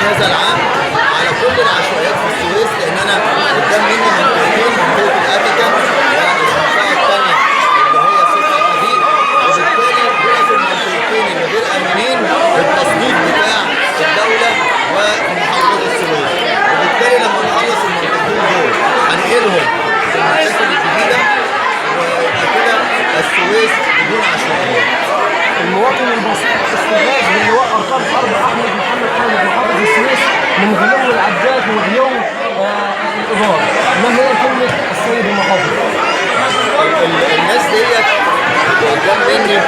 هذا العام على كل العشوائيات في السويس، لان انا قدام مني منطقتين، منطقه الاتيكا والمنطقه الثانيه اللي هي سكه الحديد، وبالتالي دول المنطقتين اللي غير امنين بالتصنيف بتاع الدوله ومحافظه السويس. وبالتالي لما نخلص المنطقتين دول هنقلهم في المشاكل الجديده، ويبقى كده السويس بدون عشوائيات. المواطن البسيط استفاد من لواء ارقام حرب احمد محمد خالد محافظ السويس من غلو العداد وغلو الاداره. ما هي كلمه السيد المحافظ؟ الناس ديت قدام مني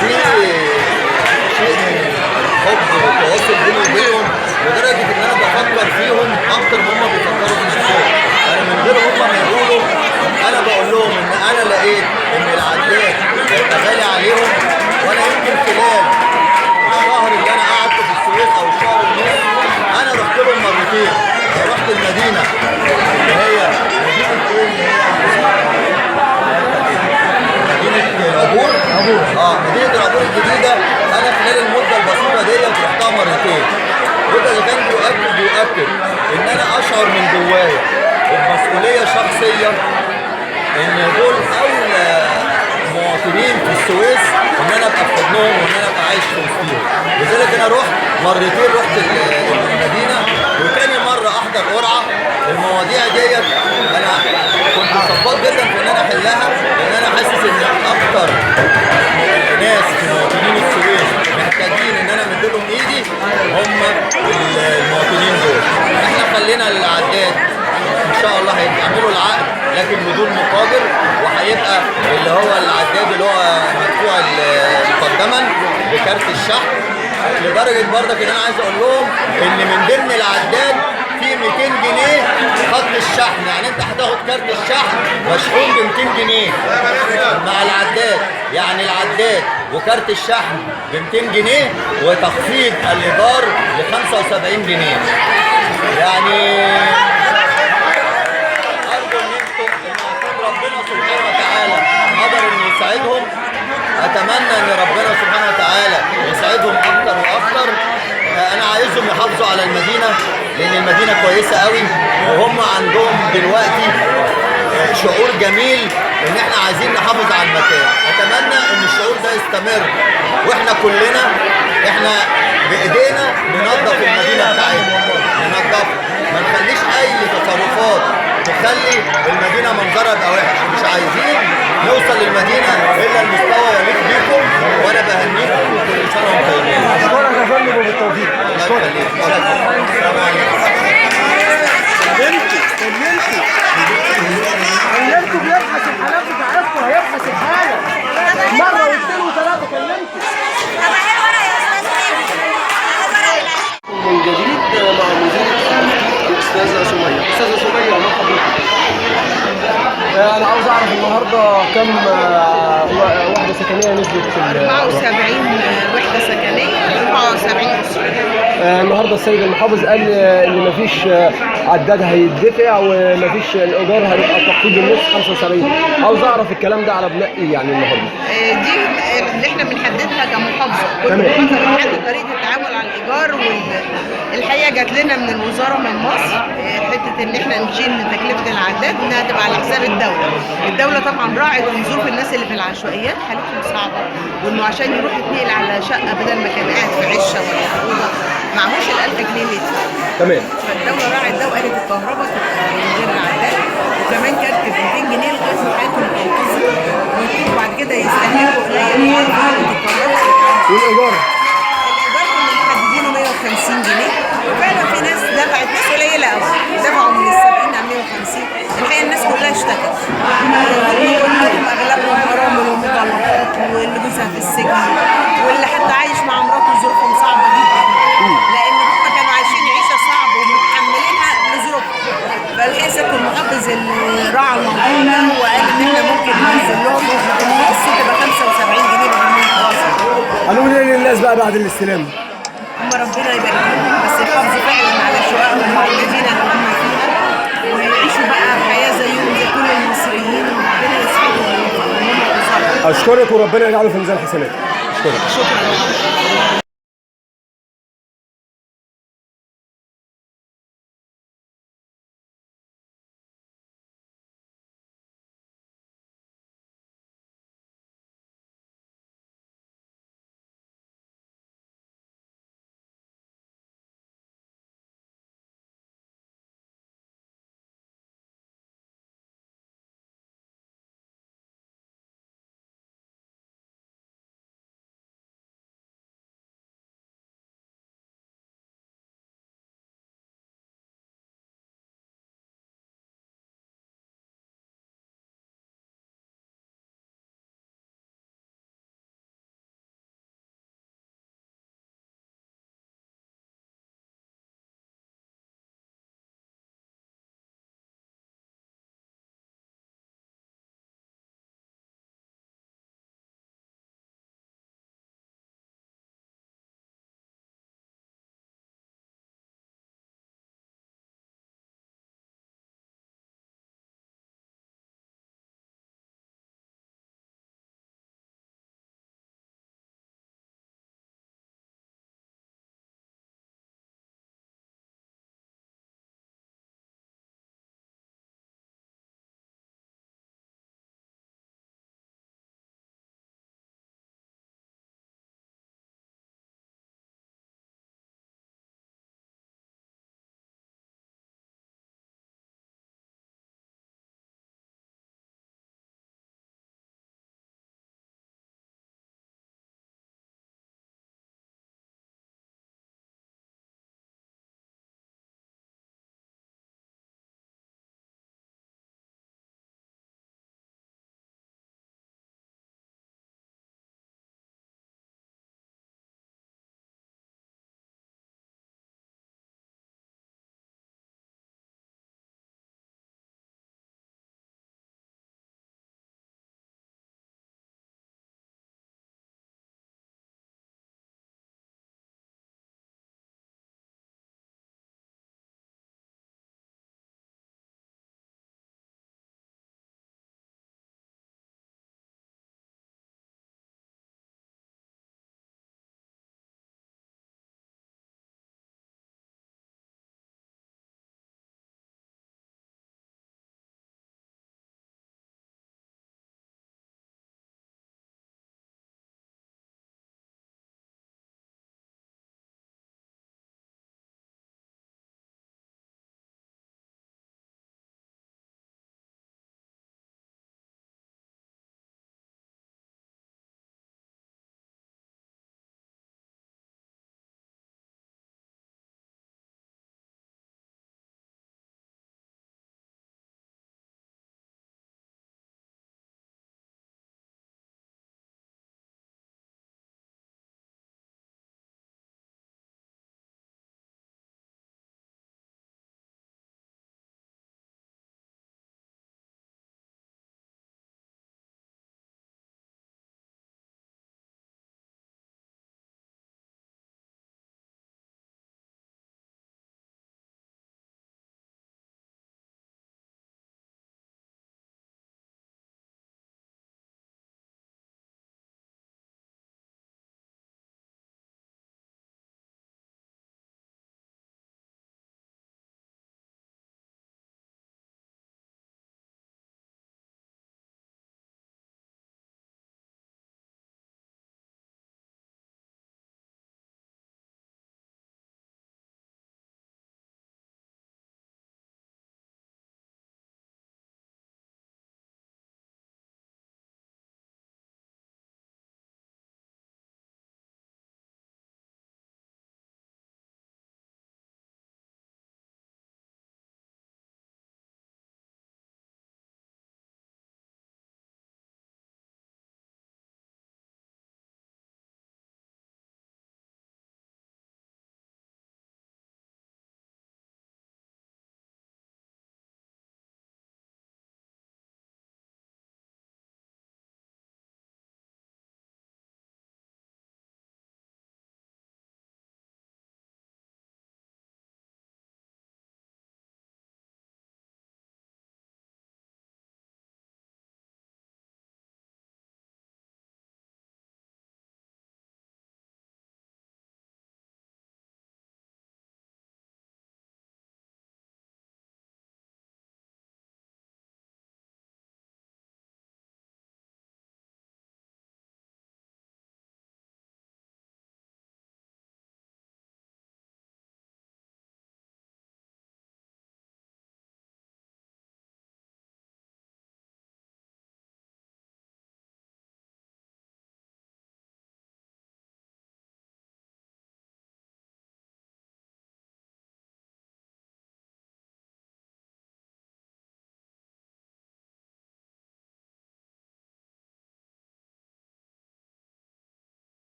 في شيء من الحب والتواصل بيني وبينهم، لدرجه ان انا بفكر فيهم اكتر ما هم بيفكروا في نفسهم. انا من غير هم ما يقولوا انا بقول لهم ان انا لقيت ان العداد هيبقى غالي عليهم، وانا يمكن خلال الشهر اللي انا قعدته في السويس او الشهر ونص انا رحت لهم مرتين. رحت المدينه اللي هي مدينه مدينه العبور. مدينه العبور الجديده، انا خلال المده البسيطه ديت رحتها مرتين. وده اللي كان بيؤكد ان انا اشعر من جوايا بمسؤوليه شخصيه ان دول اولى مواطنين في السويس ان انا ابقى في حضنهم وان انا ابقى عايش في وسطهم. لذلك انا رحت مرتين، رحت المدينه وتاني مره احضر قرعه. المواضيع ديت انا كنت صباط جدا في ان انا احلها، لان انا حاسس ان اكتر ناس في مواطنين السويس محتاجين ان انا امد لهم ايدي هم المواطنين دول. احنا خلينا للعداد ان شاء الله هيعملوا العقد لكن بدون مقابل، وهيبقى اللي هو العداد اللي هو مدفوع مقدما بكارت الشحن. لدرجه برضك ان انا عايز اقول لهم ان من ضمن العداد في 200 جنيه خط الشحن، يعني انت هتاخد كارت الشحن مشحون ب 200 جنيه مع العداد، يعني العداد وكارت الشحن ب 200 جنيه وتخفيض الايجار ل 75 جنيه. يعني ربنا سبحانه وتعالى قدر انه يساعدهم. اتمنى ان ربنا سبحانه وتعالى يساعدهم اكتر واكتر. انا عايزهم يحافظوا على المدينه لان المدينه كويسه قوي، وهم عندهم دلوقتي شعور جميل ان احنا عايزين نحافظ على المكان. اتمنى ان الشعور ده يستمر، واحنا كلنا احنا بايدينا ننظف المدينه بتاعتنا، ننظفها، ما نخليش اي تصرفات تخلي المدينه منظرها يبقى وحش. مش عايزين نوصل للمدينه الا المستوى يليق بيكم، وانا بهنيكم وكل سنه وانتم طيبين. اشكرك يا فندم وبالتوفيق. الله يخليك. السلام عليكم. كلمته بيبحث الحالات بتاعتكم، هيبحث الحاله مره واثنين وثلاثه. كلمته من جديد مع مدير الاستاذه سميه. استاذه سميه مرحبا بك. انا عاوز اعرف النهارده كم وحده سكنيه نزلت في 74 وحده سكنيه، 74 اسره. النهارده السيد المحافظ قال ان مفيش عداد هيدفع ومفيش الايجار هيبقى تخفيض النص 75. عاوز اعرف الكلام ده على بناء ايه يعني النهارده؟ دي اللي احنا بنحددها كمحافظه، كل محافظه بتحدد طريقه التعامل على الايجار. والحقيقه جات لنا من الوزاره من مصر حته ان احنا نشيل من تكلفه العداد انها تبقى على حساب الدوله. الدوله طبعا راعت من ظروف الناس اللي في العشوائيات، حالتهم صعبه، وانه عشان يروح يتنقل على شقه بدل ما كان قاعد في عشه ولا اوضه معهوش ال 1000 جنيه اللي يدفع. تمام. فالدوله راعت ده وقالت الكهرباء من غير العداد، وكمان كانت ب 200 جنيه لغايه ما حياتهم تنقذوا، وبعد كده يستهلكوا قليل الكهرباء. والايجار؟ الايجار كنا محددينه 150 جنيه، وفعلا في ناس دفعت، ناس قليله قوي دفعوا من ال 70 على 150. الحقيقه الناس كلها اشتكت، كلهم اغلبهم ارامل ومطلقات واللي جوزها في السجن، واللي حتى عايش مع مراته ظروفهم صعبه جدا، لان هم كانوا عايشين عيشه صعبه ومتحملينها لظروفهم. فالحقيقه سياده المحافظ اللي راعى الموضوع ده وقال ان احنا ممكن ننزل لهم النص تبقى 75 جنيه بدون مواصل. قالوا لي للناس بقى بعد الاستلام؟ هم ربنا يبارك لهم، بس يحافظوا فعلا على شققهم مع المدينه اللي هم فيها، ويعيشوا بقى حياه زيهم زي كل المصريين، وربنا يسعدهم ويوفقهم. اشكرك وربنا يجعله في ميزان حسناتك. اشكرك. شكرا.